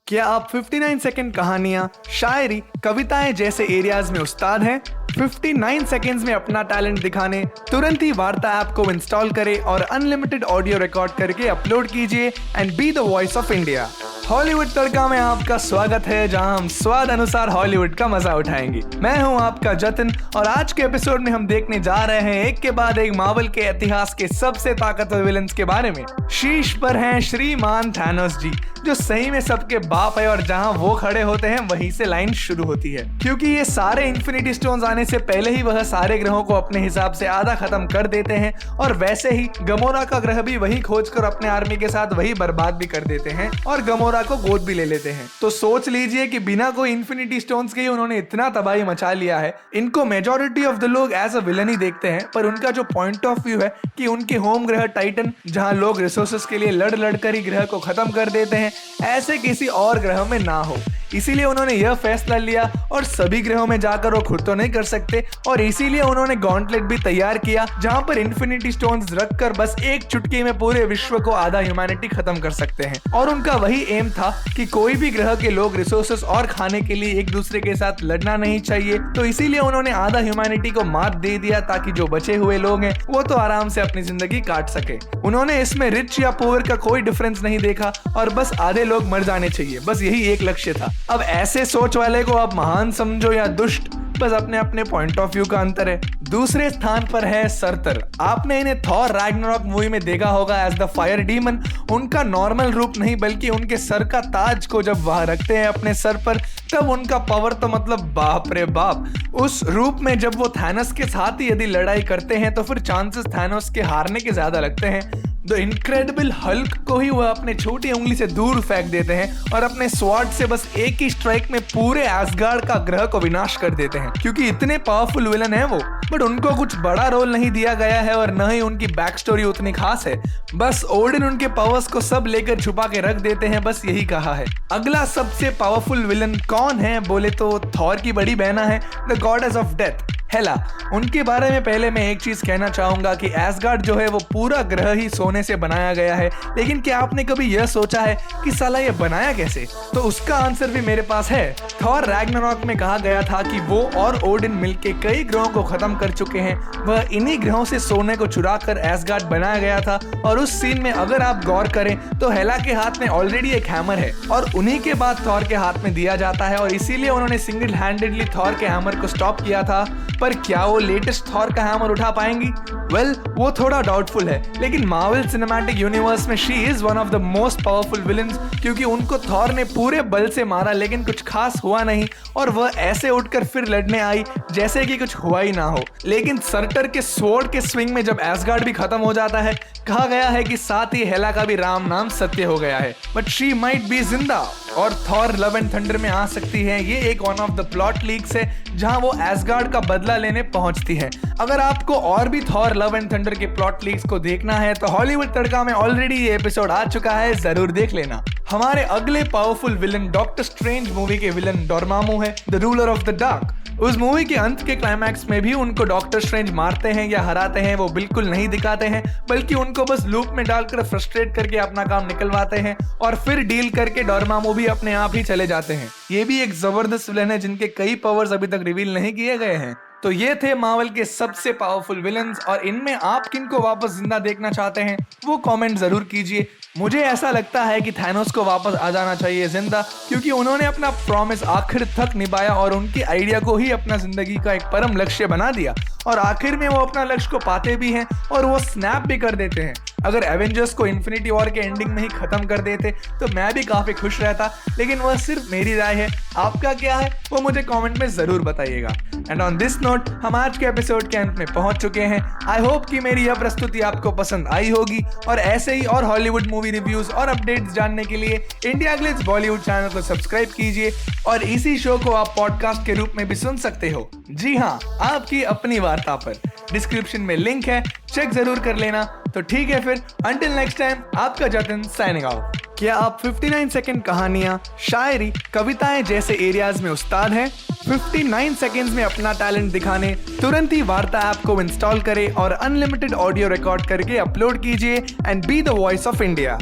क्या आप 59 सेकंड कहानियां, शायरी, कविताएं जैसे एरियाज में उस्ताद हैं? 59 सेकंड्स में अपना टैलेंट दिखाने तुरंत ही वार्ता ऐप को इंस्टॉल करें और अनलिमिटेड ऑडियो रिकॉर्ड करके अपलोड कीजिए and be the voice of India. Hollywood Tadka में आपका स्वागत है, जहां हम स्वाद अनुसार हॉलीवुड का मजा उठाएंगे। मैं हूं आपका जतिन और आज के एपिसोड में हम देखने जा रहे हैं एक के बाद एक मार्वल के इतिहास के सबसे ताकतवर विलन्स के बारे में। शीर्ष पर हैं श्रीमान थैनोस जी, जो सही में सबके बाप है और जहां वो खड़े होते हैं वहीं से लाइन शुरू होती है, क्योंकि ये सारे इन्फिनिटी स्टोन्स आने से पहले ही वह सारे ग्रहों को अपने हिसाब से आधा खत्म कर देते हैं और वैसे ही गमोरा का ग्रह भी वही खोजकर अपने आर्मी के साथ वही बर्बाद भी कर देते हैं और गमोरा को गोद भी ले लेते हैं। तो सोच लीजिए कि बिना कोई इन्फिनिटी स्टोन्स के ही उन्होंने इतना तबाही मचा लिया है। इनको मेजॉरिटी ऑफ द लोग एज अ विलन ही देखते हैं, पर उनका जो पॉइंट ऑफ व्यू है कि उनके होम ग्रह टाइटन, जहां लोग रिसोर्सेस के लिए लड़ लड़ कर ही ग्रह को खत्म कर देते हैं, ऐसे किसी और ग्रह में ना हो। इसीलिए उन्होंने यह फैसला लिया और सभी ग्रहों में जाकर वो खुद तो नहीं कर सकते और इसीलिए उन्होंने गॉन्टलेट भी तैयार किया, जहां पर इन्फिनिटी स्टोन्स रखकर बस एक चुटकी में पूरे विश्व को आधा ह्यूमैनिटी खत्म कर सकते हैं। और उनका वही एम था कि कोई भी ग्रह के लोग रिसोर्सेस और खाने के लिए एक दूसरे के साथ लड़ना नहीं चाहिए। तो इसीलिए उन्होंने आधा ह्यूमैनिटी को मात दे दिया ताकि जो बचे हुए लोग हैं वो तो आराम से अपनी जिंदगी काट सके। उन्होंने इसमें रिच या पुअर का कोई डिफरेंस नहीं देखा और बस आधे लोग मर जाने चाहिए, बस यही एक लक्ष्य था। अब ऐसे सोच वाले को आप महान समझो या दुष्ट, बस अपने अपने पॉइंट ऑफ व्यू का अंतर है। दूसरे स्थान पर है सरतर। आपने इन्हें थॉर रैग्नारॉक मूवी में देखा होगा एज द फायर डीमन। उनका नॉर्मल रूप नहीं बल्कि उनके सर का ताज को जब वह रखते हैं अपने सर पर, तब उनका पावर तो मतलब बाप रे बाप। उस रूप में जब वो थैनोस के साथ ही यदि लड़ाई करते हैं तो फिर चांसेस थैनोस के हारने के ज्यादा लगते हैं। द इनक्रेडिबल हल्क को ही वह अपने छोटी उंगली से दूर फेंक देते हैं और अपने स्वॉर्ड से बस एक ही स्ट्राइक में पूरे एसगार्ड का ग्रह को विनाश कर देते हैं, क्योंकि इतने पावरफुल विलन है वो। बट उनको कुछ बड़ा रोल नहीं दिया गया है और न ही उनकी बैक स्टोरी उतनी खास है। बस ओडिन उनके पावर्स को सब लेकर छुपा के रख देते हैं, बस यही कहा है। अगला सबसे पावरफुल विलन कौन है बोले तो थॉर की बड़ी बहना है, द गॉडेस ऑफ डेथ, हेला। उनके बारे में पहले मैं एक चीज कहना चाहूंगा कि एसगार्ड जो है वो पूरा ग्रह ही सोने से बनाया गया है, लेकिन क्या आपने कभी यह सोचा है कि साला ये बनाया कैसे? तो उसका आंसर भी मेरे पास है। थॉर रैग्नारॉक में कहा गया था कि वो और ओडिन मिलके कई ग्रहों को खत्म कर चुके हैं। वह इन्हीं ग्रहों से सोने को चुरा कर एसगार्ड बनाया गया था और उस सीन में अगर आप गौर करें तो हेला के हाथ में ऑलरेडी एक हैमर है और उन्हीं के बाद थॉर के हाथ में दिया जाता है और इसीलिए उन्होंने सिंगल हैंडेडली थॉर के हैमर को स्टॉप किया था। पर क्या वो लेटेस्ट थॉर का हैमर उठा पाएंगी? वेल, वो थोड़ा डाउटफुल है, लेकिन मार्वल सिनेमैटिक यूनिवर्स में she is one of the most powerful villains, क्योंकि उनको थॉर ने पूरे बल से मारा लेकिन कुछ खास हुआ नहीं और वह ऐसे उठकर फिर लड़ने आई जैसे कि कुछ हुआ ही ना हो। लेकिन सर्टर के स्वॉर्ड के स्विंग में जब एसगार्ड भी खत्म हो जाता है, कहा गया है कि साथ ही हेला का भी राम नाम सत्य हो गया है। बट शी माइट बी जिंदा और थॉर लव एंड थंडर में आ सकती है। ये एक one of the plot leaks है जहां वो एसगार्ड का बदला लेने पहुंचती है। अगर आपको और भी थॉर लव एंड थंडर के प्लॉट लीक्स को देखना है तो हॉलीवुड तड़का में ऑलरेडी ये एपिसोड आ चुका है, जरूर देख लेना। हमारे अगले powerful villain doctor strange movie के विलन डोरमामू है, the ruler of the dark. उस मूवी के अंत के क्लाइमैक्स में भी उनको डॉक्टर स्ट्रेंज मारते हैं या हराते हैं वो बिल्कुल नहीं दिखाते हैं, बल्कि उनको बस लूप में डालकर फ्रस्ट्रेट करके अपना काम निकलवाते हैं और फिर डील करके डोरमामू भी अपने आप ही चले जाते हैं। ये भी एक जबरदस्त विलन है जिनके कई पावर्स अभी तक रिवील नहीं किए गए हैं। तो ये थे मार्वल के सबसे पावरफुल विलन्स और इनमें आप किनको वापस जिंदा देखना चाहते हैं वो कमेंट जरूर कीजिए। मुझे ऐसा लगता है कि थैनोस को वापस आ जाना चाहिए जिंदा, क्योंकि उन्होंने अपना प्रॉमिस आखिर तक निभाया और उनकी आइडिया को ही अपना जिंदगी का एक परम लक्ष्य बना दिया और आखिर में वो अपना लक्ष्य को पाते भी हैं और वो स्नैप भी कर देते हैं। अगर एवेंजर्स को इन्फिनिटी वॉर के एंडिंग में ही खत्म कर देते तो मैं भी काफी खुश रहता, लेकिन वह सिर्फ मेरी राय है। आपका क्या है वो मुझे कमेंट में जरूर बताइएगा। एंड ऑन दिस नोट हम आज के एपिसोड के अंत में पहुंच चुके हैं। आई होप कि मेरी यह प्रस्तुति आपको पसंद आई होगी और ऐसे ही और हॉलीवुड मूवी रिव्यूज और अपडेट्स जानने के लिए इंडिया ग्लिट्स बॉलीवुड चैनल को सब्सक्राइब कीजिए और इसी शो को आप पॉडकास्ट के रूप में भी सुन सकते हो। जी हाँ, आपकी अपनी वार्ता पर। डिस्क्रिप्शन में लिंक है, चेक जरूर कर लेना। तो ठीक है फिर, अंटिल नेक्स्ट टाइम, आपका जतिन साइनिंग आउट। क्या आप 59 सेकंड कहानियां, शायरी, कविताएं जैसे एरियाज में उस्ताद हैं? 59 सेकंड्स में अपना टैलेंट दिखाने तुरंत ही वार्ता ऐप को इंस्टॉल करें और अनलिमिटेड ऑडियो रिकॉर्ड करके अपलोड कीजिए and be the voice of India.